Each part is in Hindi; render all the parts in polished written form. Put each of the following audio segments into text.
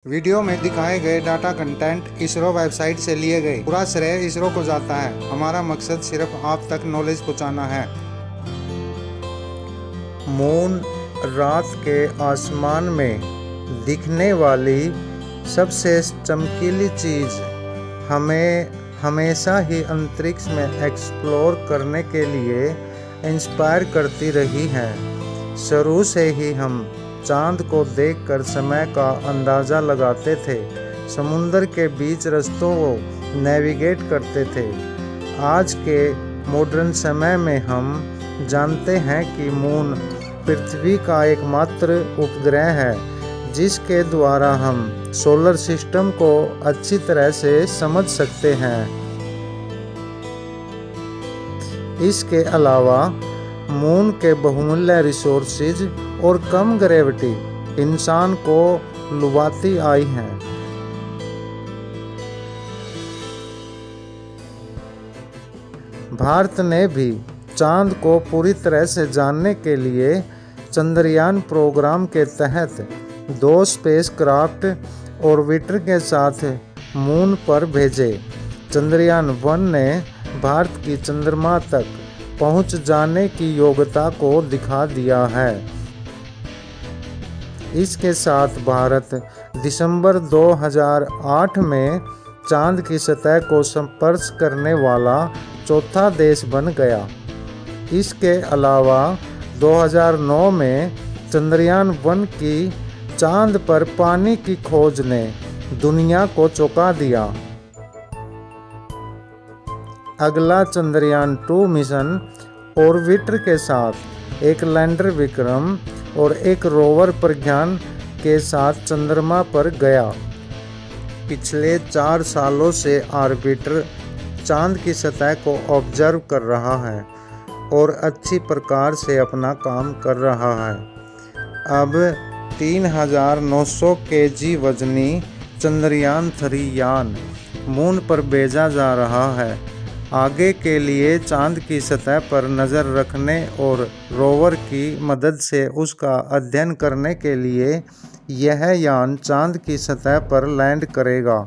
वीडियो में दिखाए गए डाटा कंटेंट इसरो वेबसाइट से लिए गए। पूरा श्रेय इसरो को जाता है। हमारा मकसद सिर्फ आप तक नॉलेज पहुंचाना है। मून रात के आसमान में दिखने वाली सबसे चमकीली चीज़ हमें हमेशा ही अंतरिक्ष में एक्सप्लोर करने के लिए इंस्पायर करती रही है। शुरू से ही हम चांद को देखकर समय का अंदाज़ा लगाते थे, समुद्र के बीच रास्तों को नेविगेट करते थे। आज के मॉडर्न समय में हम जानते हैं कि मून पृथ्वी का एकमात्र उपग्रह है जिसके द्वारा हम सोलर सिस्टम को अच्छी तरह से समझ सकते हैं। इसके अलावा मून के बहुमूल्य रिसोर्सेज और कम ग्रेविटी इंसान को लुभाती आई हैं। भारत ने भी चांद को पूरी तरह से जानने के लिए चंद्रयान प्रोग्राम के तहत 2 स्पेसक्राफ्ट ऑर्बिटर के साथ मून पर भेजे। चंद्रयान 1 ने भारत की चंद्रमा तक पहुंच जाने की योग्यता को दिखा दिया है। इसके साथ भारत दिसंबर 2008 में चांद की सतह को स्पर्श करने वाला चौथा देश बन गया। इसके अलावा 2009 में चंद्रयान 1 की चांद पर पानी की खोज ने दुनिया को चौंका दिया। अगला चंद्रयान 2 मिशन ऑर्बिटर के साथ एक लैंडर विक्रम और एक रोवर प्रज्ञान के साथ चंद्रमा पर गया। पिछले 4 सालों से ऑर्बिटर चांद की सतह को ऑब्जर्व कर रहा है और अच्छी प्रकार से अपना काम कर रहा है। अब 3900 केजी वजनी चंद्रयान 3 यान मून पर भेजा जा रहा है। आगे के लिए चांद की सतह पर नज़र रखने और रोवर की मदद से उसका अध्ययन करने के लिए यह यान चांद की सतह पर लैंड करेगा।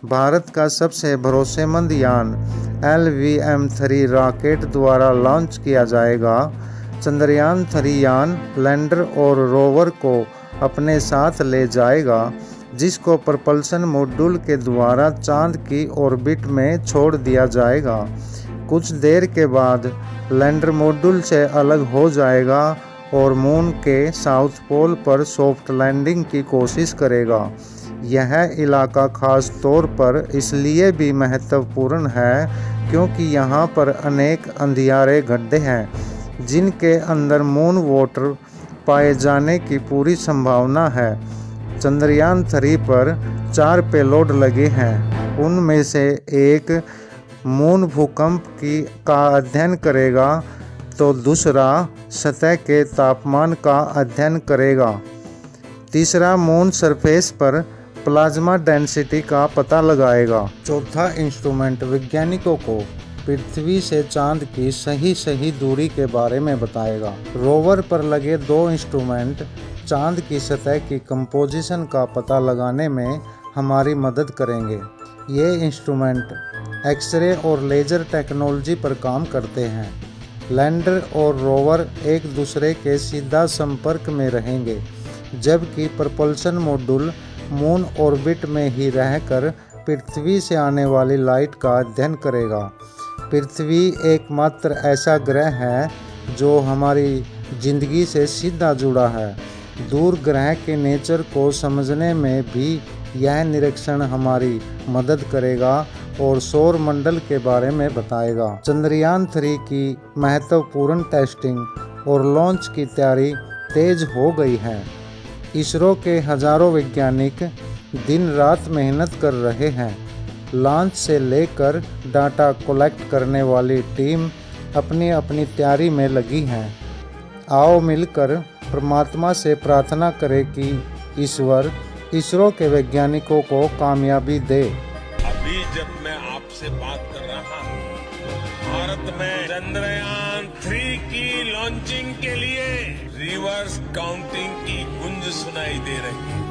भारत का सबसे भरोसेमंद यान LVM-3 रॉकेट द्वारा लॉन्च किया जाएगा। चंद्रयान 3 यान लैंडर और रोवर को अपने साथ ले जाएगा, जिसको propulsion मॉड्यूल के द्वारा चांद की ऑर्बिट में छोड़ दिया जाएगा। कुछ देर के बाद लैंडर मॉड्यूल से अलग हो जाएगा और मून के साउथ पोल पर सॉफ्ट लैंडिंग की कोशिश करेगा। यह इलाका खास तौर पर इसलिए भी महत्वपूर्ण है क्योंकि यहाँ पर अनेक अंधियारे गड्ढे हैं जिनके अंदर मून वाटर पाए जाने की पूरी संभावना है। चंद्रयान 3 पर 4 पेलोड लगे हैं। उनमें से एक मून भूकंप का अध्ययन करेगा तो दूसरा सतह के तापमान का अध्ययन करेगा। तीसरा मून सरफेस पर प्लाज्मा डेंसिटी का पता लगाएगा। चौथा इंस्ट्रूमेंट वैज्ञानिकों को पृथ्वी से चांद की सही दूरी के बारे में बताएगा। रोवर पर लगे 2 इंस्ट्रूमेंट चांद की सतह की कंपोजिशन का पता लगाने में हमारी मदद करेंगे। ये इंस्ट्रूमेंट एक्सरे और लेज़र टेक्नोलॉजी पर काम करते हैं। लैंडर और रोवर एक दूसरे के सीधा संपर्क में रहेंगे, जबकि propulsion मॉड्यूल मून ऑर्बिट में ही रहकर पृथ्वी से आने वाली लाइट का अध्ययन करेगा। पृथ्वी एकमात्र ऐसा ग्रह है जो हमारी ज़िंदगी से सीधा जुड़ा है। दूर ग्रह के नेचर को समझने में भी यह निरीक्षण हमारी मदद करेगा और सौर मंडल के बारे में बताएगा। चंद्रयान 3 की महत्वपूर्ण टेस्टिंग और लॉन्च की तैयारी तेज हो गई है। इसरो के हजारों वैज्ञानिक दिन रात मेहनत कर रहे हैं। लॉन्च से लेकर डाटा कलेक्ट करने वाली टीम अपनी अपनी तैयारी में लगी है। आओ मिलकर परमात्मा से प्रार्थना करें कि ईश्वर इसरो के वैज्ञानिकों को कामयाबी दे। अभी जब मैं आपसे बात कर रहा हूँ, भारत में चंद्रयान 3 की लॉन्चिंग के लिए रिवर्स काउंटिंग की गूंज सुनाई दे रही है।